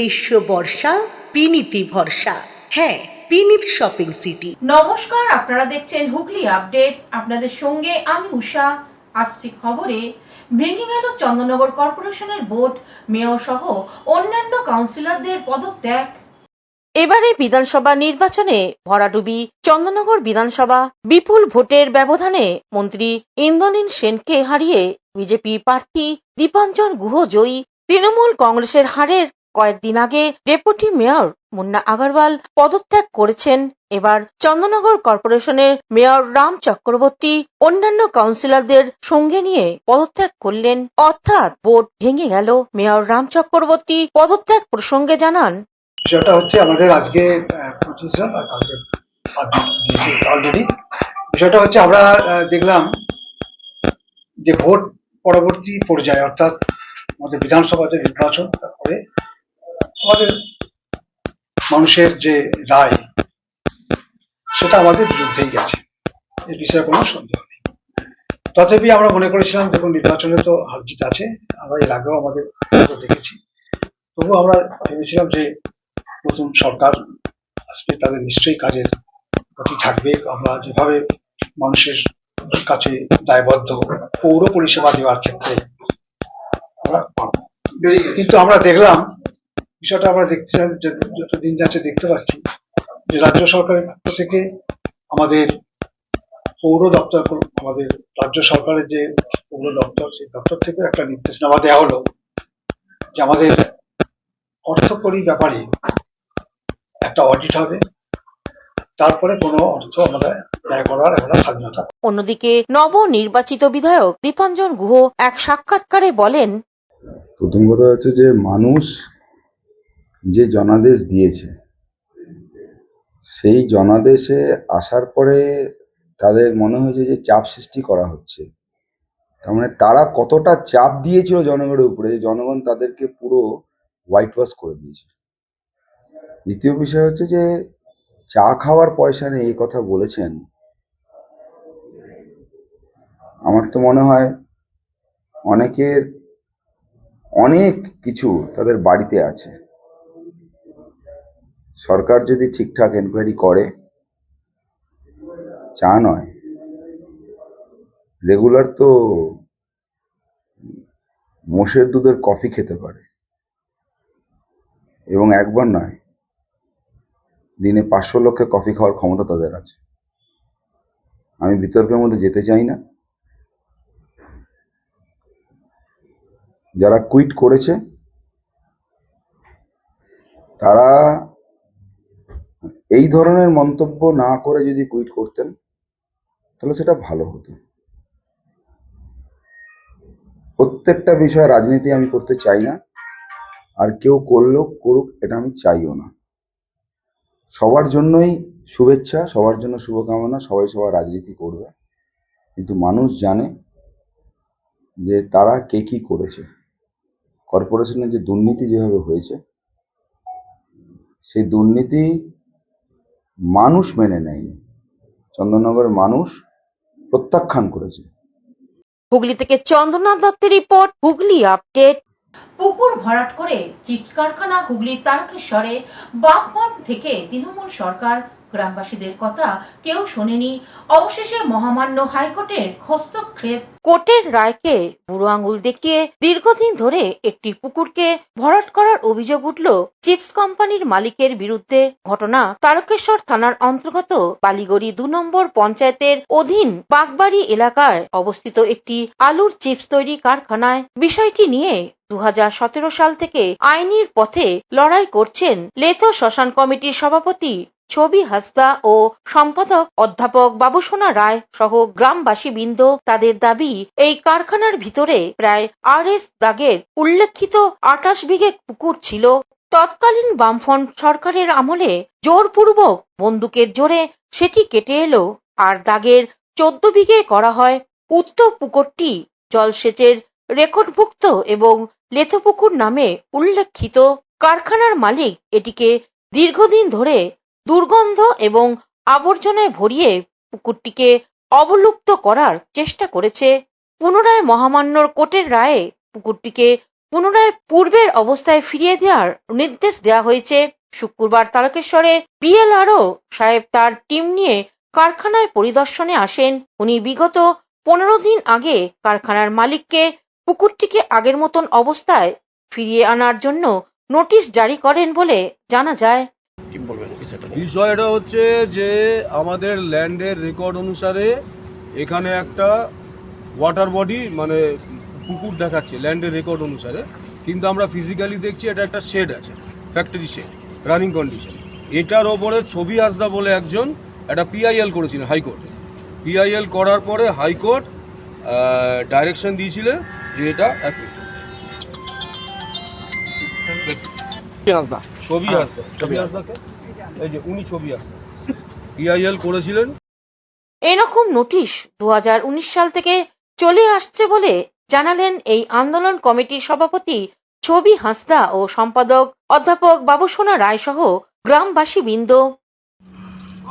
গ্রীষ্ম বর্ষা বিনীতি ভরসা। হ্যাঁ, বিনীত শপিং সিটি। নমস্কার, আপনারা দেখছেন হুগলি আপডেট। আপনাদের সঙ্গে আমি উষা। আসছি খবরে। ভেঙে গেল চন্দননগর কর্পোরেশনের বোর্ড, মেয়র সহ অন্যান্য কাউন্সিলরদের পদত্যাগ। এবারে বিধানসভা নির্বাচনে ভরাডুবি চন্দননগর বিধানসভা। বিপুল ভোটের ব্যবধানে মন্ত্রী ইন্দ্রনীল সেনকে হারিয়ে বিজেপি প্রার্থী দীপাঞ্জন গুহ জয়ী। তৃণমূল কংগ্রেসের হারের কয়েকদিন আগে ডেপুটি মেয়র মুন্না আগরওয়াল পদত্যাগ করেছেন। এবার চন্দননগর কর্পোরেশনের মেয়র রাম চক্রবর্তী অন্যান্য কাউন্সিলরদের সঙ্গে নিয়ে পদত্যাগ করলেন, অর্থাৎ বোর্ড ভেঙে গেল। মেয়র রাম চক্রবর্তী পদত্যাগ প্রসঙ্গে জানান, বিষয়টা হচ্ছে আমাদের আজকে 25 জন আর কালকে অলরেডি। বিষয়টা হচ্ছে আমরা দেখলাম যে ভোট পরবর্তী পর্যায়ে, অর্থাৎ আমাদের বিধানসভাতে নির্বাচন, তারপরে আমাদের মানুষের যে রায় সেটা আমাদের বিরুদ্ধেই গেছে, এই বিষয়ে কোনো সন্দেহ নেই। তথাপি আমরা মনে করেছিলাম দেখুন নির্বাচনে তো হার জিত আছে, আমরা এর আগেও আমাদের দেখেছি, তবুও আমরা ভেবেছিলাম যে নতুন সরকার আসবে, তাদের নিশ্চয়ই কাজের প্রতি থাকবে। আমরা যেভাবে মানুষের কাছে দায়বদ্ধ পৌর পরিষেবা দেওয়ার ক্ষেত্রে আমরা পারব। কিন্তু আমরা দেখলাম বিষয়টা আমরা দেখতে যত দিন যাচ্ছে দেখতে পাচ্ছি যে রাজ্য সরকারের পক্ষ থেকে আমাদের পৌর দপ্তর, আমাদের রাজ্য সরকারের যে পৌর দপ্তর, সেই দপ্তর থেকে একটা নির্দেশনামা দেওয়া হলো যে আমাদের অর্থকরী ব্যাপারে একটা অডিট হবে, তারপরে কোনো অর্থ আমাদের ব্যয় করার একটা স্বাধীনতা। অন্যদিকে নবনির্বাচিত বিধায়ক দীপাঞ্জন গুহ এক সাক্ষাৎকারে বলেন, প্রথম কথা হচ্ছে যে মানুষ যে জনাদেশ দিয়েছে, সেই জনাদেশে আসার পরে তাদের মনে হয়েছে যে চাপ সৃষ্টি করা হচ্ছে। তার মানে তারা কতটা চাপ দিয়েছিল জনগণের উপরে, জনগণ তাদেরকে পুরো হোয়াইট ওয়াশ করে দিয়েছে। দ্বিতীয় বিষয় হচ্ছে যে চা খাওয়ার পয়সা নেই এই কথা বলেছেন। আমার তো মনে হয় অনেকের অনেক কিছু তাদের বাড়িতে আছে। সরকার যদি ঠিকঠাক এনকোয়ারি করে, চা নয়, রেগুলার তো মোষের দুধের কফি খেতে পারে, এবং একবার নয়, দিনে 500 লোককে কফি খাওয়ার ক্ষমতা তাদের আছে। আমি বিতর্কের মধ্যে যেতে চাই না। যারা কুইট করেছে তারা এই ধরনের মন্তব্য না করে যদি কুইট করতেন তাহলে সেটা ভালো হতো। প্রত্যেকটা বিষয়ে রাজনীতি আমি করতে চাই না, আর কেউ করলেও করুক এটা আমি চাইও না। সবার জন্যই শুভেচ্ছা, সবার জন্য শুভকামনা, সবাই সবার রাজনীতি করবে, কিন্তু মানুষ জানে যে তারা কে কি করেছে। কর্পোরেশনের যে দুর্নীতি যেভাবে হয়েছে, সেই দুর্নীতি মানুষ মেনে নেয়নি, চন্দননগরের মানুষ প্রত্যাখ্যান করেছে। হুগলি থেকে চন্দ্রনাথ দত্তের রিপোর্ট, হুগলি আপডেট। পুকুর ভরাট করে চিপস কারখানা হুগলির তারকেশ্বরে। বাগবান থেকে তৃণমূল সরকার, গ্রামবাসীদের কথা কেউ শোনেনি। অবশেষে মহামান্য হাইকোর্টের হস্তক্ষেপ। কোর্টের রায়কে বুড়ো আঙুল দেখিয়ে দীর্ঘদিন ধরে একটি পুকুরকে ভরাট করার অভিযোগ উঠল চিপস কোম্পানির মালিকের বিরুদ্ধে। ঘটনা তারকেশ্বর থানার অন্তর্গত বালিগড়ি 2 নম্বর পঞ্চায়েতের অধীন বাগবাড়ি এলাকায় অবস্থিত একটি আলুর চিপস তৈরি কারখানায়। বিষয়টি নিয়ে 2017 সাল থেকে আইনির পথে লড়াই করছেন লেথো শ্মশান কমিটির সভাপতি ছবি হাসদা ও সম্পাদক অধ্যাপক বাবুসোনা রায় সহ গ্রামবাসী বৃন্দ। তাদের দাবি, এই কারখানার ভিতরে প্রায় RS দাগের উল্লেখিত 28 বিঘে পুকুর ছিল। তৎকালীন বামফ্রন্ট সরকারের আমলে জোরপূর্বক বন্দুকের জোরে সেটি কেটে এলো, আর দাগের 14 বিঘে করা হয়। উক্ত পুকুরটি জলসেচের রেকর্ডভুক্ত এবং লেথো পুকুর নামে উল্লেখিত। কারখানার মালিক এটিকে দীর্ঘদিন ধরে দুর্গন্ধ এবং আবর্জনায় ভরিয়ে পুকুরটিকে অবলুপ্ত করার চেষ্টা করেছে। পুনরায় মহামান্য কোর্টের রায়ে পুকুরটিকে পুনরায় পূর্বের অবস্থায় ফিরিয়ে দেওয়ার নির্দেশ দেওয়া হয়েছে। শুক্রবার তারকেশ্বরে বিএলআরও সাহেব তার টিম নিয়ে কারখানায় পরিদর্শনে আসেন। উনি বিগত 15 দিন আগে কারখানার মালিককে পুকুরটিকে আগের মতন অবস্থায় ফিরিয়ে আনার জন্য নোটিশ জারি করেন বলে জানা যায়। বিষয়টা হচ্ছে যে আমাদের ল্যান্ডের রেকর্ড অনুসারে এখানে একটা ওয়াটার বডি মানে পুকুর দেখাচ্ছে ল্যান্ডের রেকর্ড অনুসারে, কিন্তু আমরা ফিজিক্যালি দেখছি এটা একটা শেড আছে, ফ্যাক্টরি শেড, রানিং কন্ডিশন। এটার ওপরে ছবি হাসদা বলে একজন একটা পিআইএল করেছিলেন হাইকোর্টে। পিআইএল করার পরে হাইকোর্ট ডাইরেকশন দিয়েছিলেন যে এটা ছবি হাসদা এই যে উনি ছবি হাসদা পিআইএল করেছিলেন। এরকম নোটিশ 2019 সাল থেকে চলে আসছে বলে জানালেন এই আন্দোলন কমিটির সভাপতি ছবি হাসদা ও সম্পাদক অধ্যাপক বাবুসোনা রায় সহ গ্রামবাসী বৃন্দ।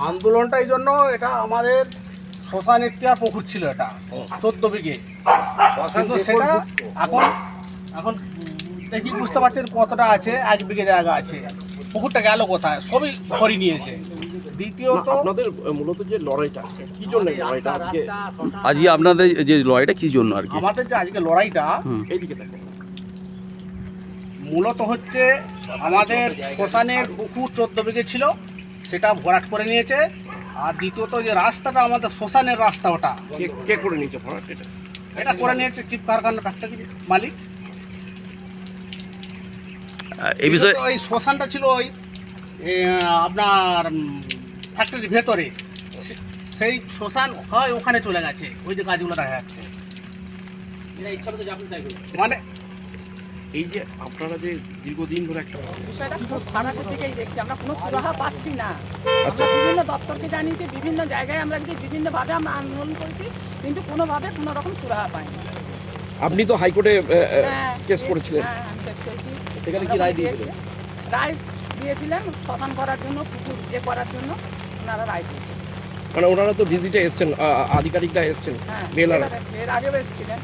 আন্দোলনটা এই জন্য, এটা আমাদের শ্মশান ইতিহার পুকুর ছিল, এটা 14 বিঘে, কিন্তু সেটা এখন এখন দেখি বুঝতে পারছেন কতটা আছে, 1 বিঘে জায়গা আছে। পুকুরটা গেল কোথায়, সবই ভরি নিয়েছে। দ্বিতীয়ত আপনাদের মূলত যে লড়াইটা কি জন্য, লড়াইটা আজকে আপনাদের যে লড়াইটা কি জন্য আর কি? আমাদের যে আজকে লড়াইটা এইদিকে মূলত হচ্ছে আমাদের শ্মশানের পুকুর 14 বিঘে ছিল, সেটা ভরাট করে নিয়েছে। আর দ্বিতীয়ত যে রাস্তাটা আমাদের শ্মশানের রাস্তা, ওটা কে করে নিয়েছে ভরাট? এটা করে নিয়েছে চিপ কারখানা ফ্যাক্টরি মালিক। এই বিষয়ে ওই শ্মশানটা ছিল ওই আপনার ফ্যাক্টরির ভেতরে, সেই শ্মশান হয় ওখানে চলে গেছে, ওই যে গাছগুলো দেখা যাচ্ছে। মানে এই যে আপনারা যে দীর্ঘদিন ধরে একটা বিষয়টা খুব খারাপ থেকেই দেখছি, আমরা কোনো সুরাহা পাচ্ছি না। আমরা বিভিন্ন দপ্তরকে জানিয়েছি, বিভিন্ন জায়গায় আমরা বিভিন্নভাবে আমরা আন্দোলন করেছি, কিন্তু কোনোভাবে কোনো রকম সুরাহা পাইনি। আপনি তো হাইকোর্টে হ্যাঁ, কেস করেছিলেন, হ্যাঁ, আমি কেস করেছি। সেখানে কি রায় দিয়েছিলেন? রায় দিয়েছিলেন শ্মশান করার জন্য, পুকুর করার জন্য ওনারা রায় দিয়েছিলেন। মানে ওনারা তো ভিজিটে এসছেন, আধিকারিকরা এসছেন, হ্যাঁ, বেলার এবার এসছে, এর আগেও এসেছিলেন।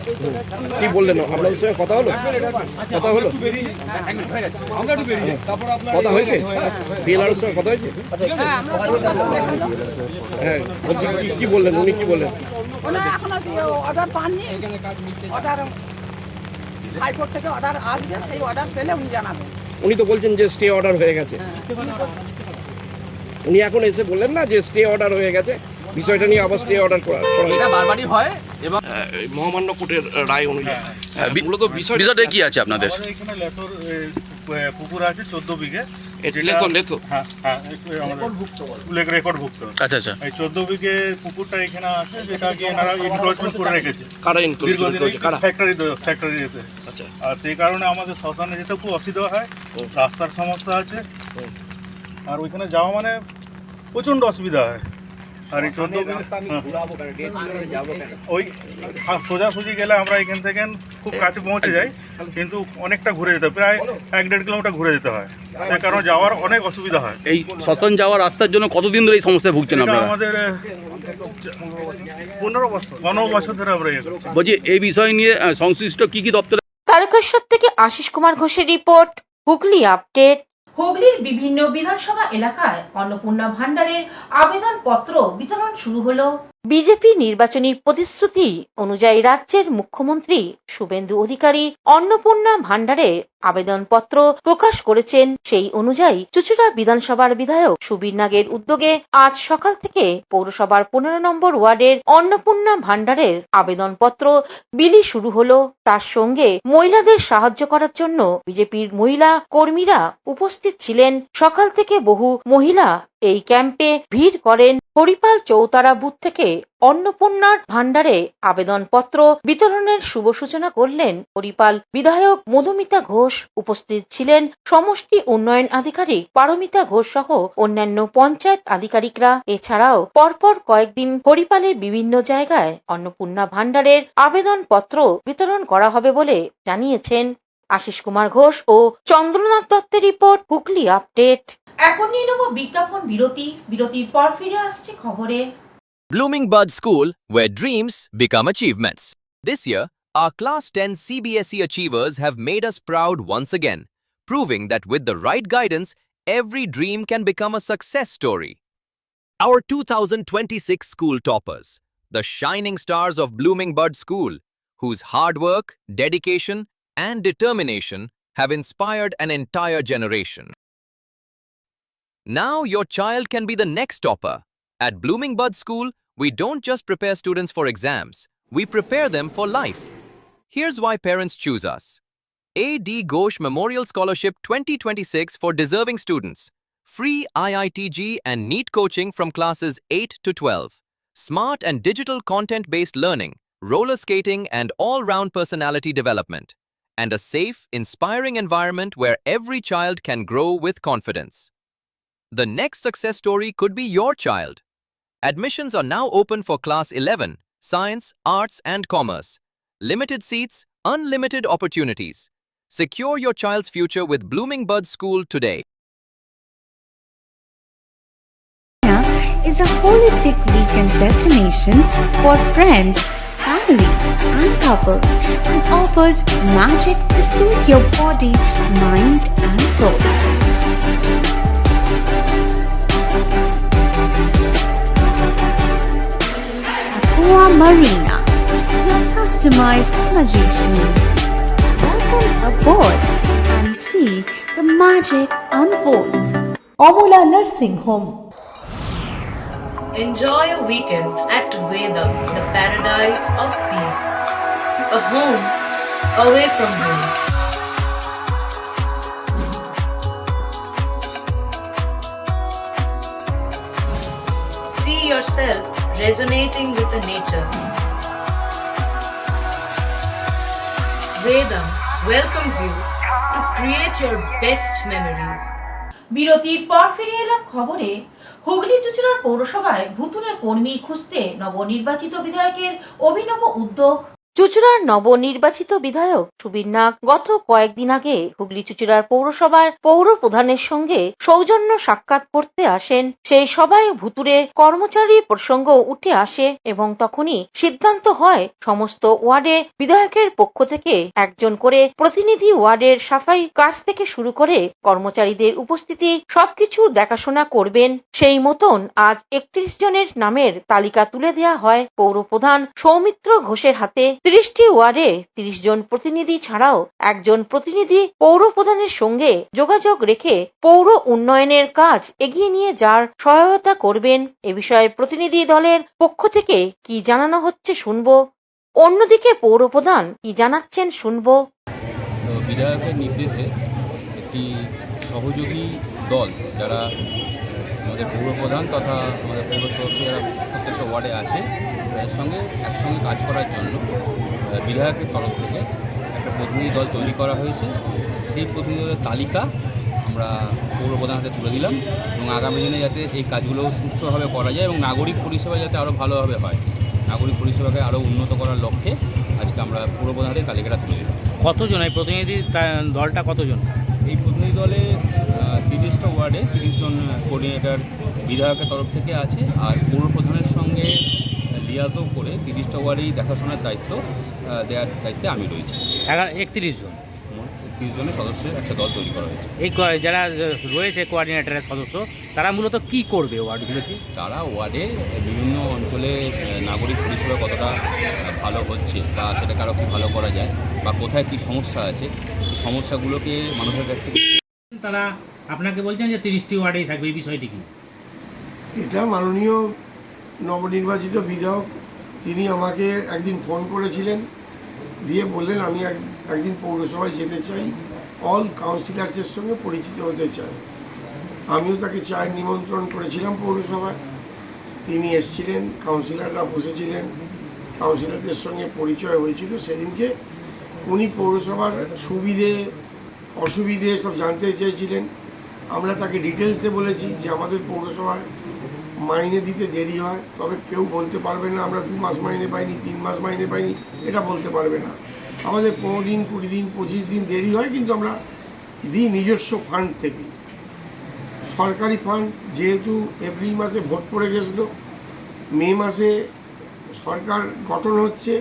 কি বললেন? আপনাদের সঙ্গে কথা হলো? কথা হলো? কথা হয়েছে? বেলারের সঙ্গে কথা হয়েছে? হ্যাঁ, আমরা হ্যাঁ, বলছি কি বললেন, উনি কি বললেন? ওনারা এখনো অর্ডার পাননি, অর্ডার হাইকোর্ট থেকে অর্ডার আসবে, সেই অর্ডার পেলে উনি জানাবেন। উনি তো বলছেন যে স্টে অর্ডার হয়ে গেছে। উনি এখন এসে বললেন না যে স্টে অর্ডার হয়ে গেছে, বিষয়টা নিয়ে আবার স্টে অর্ডার করা এটা বারবারই হয়। এবং মহামান্য কোর্টের রায় অনুযায়ী মূলত বিষয়টা কি আছে আপনাদের? আমাদের এখানে লেথর পুকুর আছে 14 বিঘে। লেথো হ্যাঁ হ্যাঁ, রেকর্ডভুক্ত। আচ্ছা আচ্ছা। এই 14 বিঘে পুকুরটা এখানে আছে, যেটা কি এনারা ইনক্রোচমেন্ট করে রেখেছে কারা দীর্ঘদিন কারা? ফ্যাক্টরিতে। আচ্ছা, আর সেই কারণে আমাদের শ্মশানে যেতে খুব অসুবিধা হয়, রাস্তার সমস্যা আছে, আর ওইখানে যাওয়া মানে প্রচণ্ড অসুবিধা হয়। আর এই 14 ওই সোজাসুজি গেলে আমরা এখান থেকে খুব কাছে পৌঁছে যাই, কিন্তু অনেকটা ঘুরে যেতে হয়, প্রায় 1-1.5 কিলোমিটার ঘুরে যেতে হয়। সেই কারণে যাওয়ার অনেক অসুবিধা হয়। এই শ্মশান যাওয়ার রাস্তার জন্য কতদিন ধরে এই সমস্যায় ভুগছেন এটা আপনারা? আমাদের 15 বছর ধরে আমরা বলছি এই বিষয় নিয়ে সংশ্লিষ্ট কি দপ্তরে? তারকেশ্বর থেকে আশিস কুমার ঘোষের রিপোর্ট, হুগলি আপডেট। হুগলির বিভিন্ন বিধানসভা এলাকায় অন্নপূর্ণা ভান্ডারের আবেদনপত্র বিতরণ শুরু হলো। বিজেপি নির্বাচনী প্রতিশ্রুতি অনুযায়ী রাজ্যের মুখ্যমন্ত্রী শুভেন্দু অধিকারী অন্নপূর্ণা ভান্ডারের আবেদনপত্র প্রকাশ করেছেন। সেই অনুযায়ী চুঁচুড়া বিধানসভার বিধায়ক সুবীর নাগের উদ্যোগে আজ সকাল থেকে পৌরসভার 15 নম্বর ওয়ার্ডের অন্নপূর্ণা ভান্ডারের আবেদনপত্র বিলি শুরু হলো। তার সঙ্গে মহিলাদের সাহায্য করার জন্য বিজেপির মহিলা কর্মীরা উপস্থিত ছিলেন। সকাল থেকে বহু মহিলা এই ক্যাম্পে ভিড় করেন। হরিপাল চৌতারা বুথ থেকে অন্নপূর্ণার ভান্ডারে আবেদনপত্র বিতরণের শুভ সূচনা করলেন হরিপাল বিধায়ক মধুমিতা ঘোষ। উপস্থিত ছিলেন সমষ্টি উন্নয়ন আধিকারিক পারমিতা ঘোষ সহ অন্যান্য পঞ্চায়েত আধিকারিকরা। এছাড়াও পরপর কয়েকদিন হরিপালের বিভিন্ন জায়গায় অন্নপূর্ণা ভান্ডারের আবেদনপত্র বিতরণ করা হবে বলে জানিয়েছেন। আশিস কুমার ঘোষ ও চন্দ্রনাথ দত্তের রিপোর্ট, হুগলি আপডেট। এখন নিয়ে নেব বিজ্ঞাপন বিরতি। বিরতির পর ফিরে আসছে খবরে। Blooming Bud School, where dreams become achievements. This year, Our Class 10 CBSE achievers have made us proud once again, proving that with the right guidance, every dream can become a success story. Our 2026 school toppers, the shining stars of Blooming Bud School, whose hard work, dedication, and determination have inspired an entire generation. Now your child can be the next topper. At Blooming Bud School, we don't just prepare students for exams, we prepare them for life. Here's why parents choose us. A.D. Ghosh Memorial Scholarship 2026 for deserving students. Free IITG and NEET coaching from classes 8 to 12. Smart and digital content-based learning, roller skating and all-round personality development. And a safe, inspiring environment where every child can grow with confidence. The next success story could be your child. Admissions are now open for Class 11, Science, Arts and Commerce. Limited seats, unlimited opportunities. Secure your child's future with Blooming Bud School today. Is a holistic weekend destination for friends, family, and couples and offers magic to soothe your body, mind, and soul. Aqua Marina, your customized magician. Welcome aboard and see the magic unfold. Amala nursing home. Enjoy a weekend at Vedam, the paradise of peace. A home away from home. See yourself resonating with the nature. Vedam welcomes you to create your best memories. বিরতির পর ফিরে এলাম খবরে। হুগলি চুঁচুড়ার পৌরসভায় ভুতুড়ে কর্মী খুঁজতে নবনির্বাচিত বিধায়কের অভিনব উদ্যোগ। চুঁচুড়ার নবনির্বাচিত বিধায়ক সুবীর নাগ গত কয়েকদিন আগে হুগলি চুঁচুড়ার পৌরসভার পৌর প্রধানের সঙ্গে সৌজন্য সাক্ষাৎ করতে আসেন। সেই সভায় ভুতুড়ে কর্মচারী প্রসঙ্গ উঠে আসে এবং তখনই সিদ্ধান্ত হয় সমস্ত ওয়ার্ডে বিধায়কের পক্ষ থেকে একজন করে প্রতিনিধি ওয়ার্ডের সাফাই কাজ থেকে শুরু করে কর্মচারীদের উপস্থিতি সবকিছু দেখাশোনা করবেন। সেই মতন আজ 31 জনের নামের তালিকা তুলে দেওয়া হয় পৌর প্রধান সৌমিত্র ঘোষের হাতে। 30টি ওয়ার্ডে 30 জন প্রতিনিধি ছাড়াও একজন প্রতিনিধি পৌর প্রধানের সঙ্গে যোগাযোগ রেখে পৌর উন্নয়নের কাজ এগিয়ে নিয়ে যাওয়ার সহায়তা করবেন। এ বিষয়ে প্রতিনিধি দলের পক্ষ থেকে কি জানানো হচ্ছে শুনবো। অন্যদিকে পৌর প্রধান কি জানাচ্ছেন শুনবো। বিধায়কের নির্দেশে একটি সহযোগী দল যারা আমাদের পৌর প্রধান তথা আমাদের পৌর সদস্যরা প্রত্যেকটা ওয়ার্ডে আছে তাদের সঙ্গে একসঙ্গে কাজ করার জন্য বিধায়কের তরফ থেকে একটা প্রতিনিধি দল তৈরি করা হয়েছে। সেই প্রতিনিধি দলের তালিকা আমরা পৌর প্রধান হাতে তুলে দিলাম এবং আগামী দিনে যাতে এই কাজগুলো সুষ্ঠুভাবে করা যায় এবং নাগরিক পরিষেবা যাতে আরও ভালোভাবে হয়, নাগরিক পরিষেবাকে আরও উন্নত করার লক্ষ্যে আজকে আমরা পৌর প্রধান হাতে তালিকাটা তুলে দিলাম। কতজন এই প্রতিনিধি দলটা কতজন? এই প্রতিনিধি দলে 30টা ওয়ার্ডে 30 জন কোঅর্ডিনেটর বিধায়কের তরফ থেকে আছে আর পৌর প্রধানের সঙ্গে লিয়াজও করে 30টা ওয়ার্ডেই দেখাশোনার দায়িত্ব দেওয়ার দায়িত্বে আমি রয়েছি। 31 জন 30 জনের সদস্যের একটা দল তৈরি করা হয়েছে। এই যারা রয়েছে কোঅর্ডিনেটরের সদস্য তারা মূলত কি করবে ওয়ার্ডগুলোতে? তারা ওয়ার্ডে বিভিন্ন অঞ্চলে নাগরিক পরিষেবা কতটা ভালো হচ্ছে বা সেটাকে আরও খুব ভালো করা যায় বা কোথায় কী সমস্যা আছে সেই সমস্যাগুলোকে মানুষের কাছ থেকে তারা আপনাকে বলছেন যে 30টি ওয়ার্ডেই থাকবে, এই বিষয়টি কি? এটা মাননীয় নবনির্বাচিত বিধায়ক তিনি আমাকে একদিন ফোন করেছিলেন, দিয়ে বললেন আমি একদিন পৌরসভায় যেতে চাই, অল কাউন্সিলার্সের সঙ্গে পরিচিত হতে চাই। আমিও তাকে চায়ের নিমন্ত্রণ করেছিলাম পৌরসভায়, তিনি এসেছিলেন, কাউন্সিলররা বসেছিলেন, কাউন্সিলরদের সঙ্গে পরিচয় হয়েছিল। সেদিনকে উনি পৌরসভার সুবিধে অসুবিধে সব জানতে চেয়েছিলেন। আমরা তাকে ডিটেলসে বলেছি যে আমাদের পৌরসভায় মাইনে দিতে দেরি হয়, তবে কেউ বলতে পারবে না আমরা 2 মাস মাইনে পাইনি, 3 মাস মাইনে পাইনি, এটা বলতে পারবে না। আমাদের 15 দিন, 20 দিন, 25 দিন দেরি হয়, কিন্তু আমরা দিই নিজস্ব ফান্ড থেকে, সরকারি ফান্ড। যেহেতু এপ্রিল মাসে ভোট পড়ে গেছিলো, মে মাসে সরকার গঠন হচ্ছে,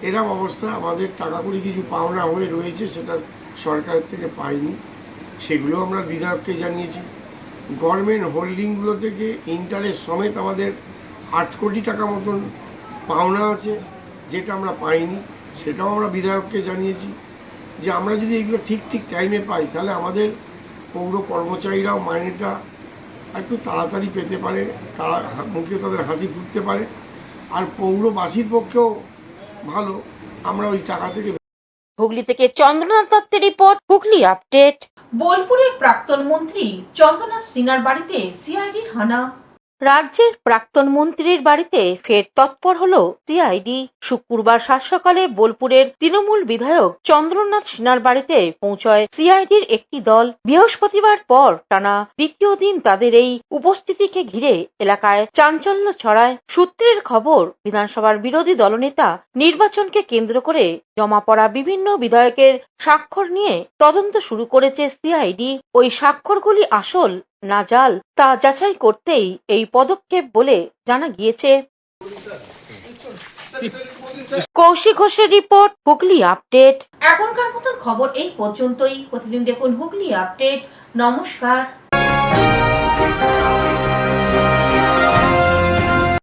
এরকম অবস্থা, আমাদের টাকা কড়ি কিছু পাওনা হয়ে রয়েছে, সেটা সরকারের থেকে পাইনি, সেগুলো আমরা বিধায়ককে জানিয়েছি। গভর্নমেন্ট হোল্ডিংগুলো থেকে ইন্টারেস্ট সমেত আমাদের 8 কোটি টাকা মতন পাওনা আছে, যেটা আমরা পাইনি, সেটাও আমরা বিধায়ককে জানিয়েছি। যে আমরা যদি এইগুলো ঠিক ঠিক টাইমে পাই, তাহলে আমাদের পৌর কর্মচারীরাও মাইনেটা একটু তাড়াতাড়ি পেতে পারে, তারা মুখে তাদের হাসি ফুটতে পারে, আর পৌরবাসীর পক্ষেও ভালো, আমরা ওই টাকা থেকে। হুগলি থেকে চন্দ্রনাথ দত্তের রিপোর্ট, হুগলি আপডেট। বোলপুরে প্রাক্তন মন্ত্রী চন্দ্রনাথ সিনহার বাড়িতে সিআইডির হানা। রাজ্যের প্রাক্তন মন্ত্রীর বাড়িতে ফের তৎপর হলো সিআইডি। শুক্রবার সাত সকালে বোলপুরের তৃণমূল বিধায়ক চন্দ্রনাথ সিনহার বাড়িতে পৌঁছয় সিআইডির একটি দল। বৃহস্পতিবার পর টানা দ্বিতীয় দিন তাদের এই উপস্থিতিকে ঘিরে এলাকায় চাঞ্চল্য ছড়ায়। সূত্রের খবর, বিধানসভার বিরোধী দলনেতা নির্বাচনকে কেন্দ্র করে জমা পড়া বিভিন্ন বিধায়কের স্বাক্ষর নিয়ে তদন্ত শুরু করেছে সিআইডি। ওই স্বাক্ষরগুলি আসল না জাল তা যাচাই করতেই এই পদক্ষেপ বলে জানা গিয়েছে। কৌশিক ঘোষের রিপোর্ট, হুগলি আপডেট। এখনকার মতন খবর এই পর্যন্তই। প্রতিদিন দেখুন হুগলি আপডেট। নমস্কার।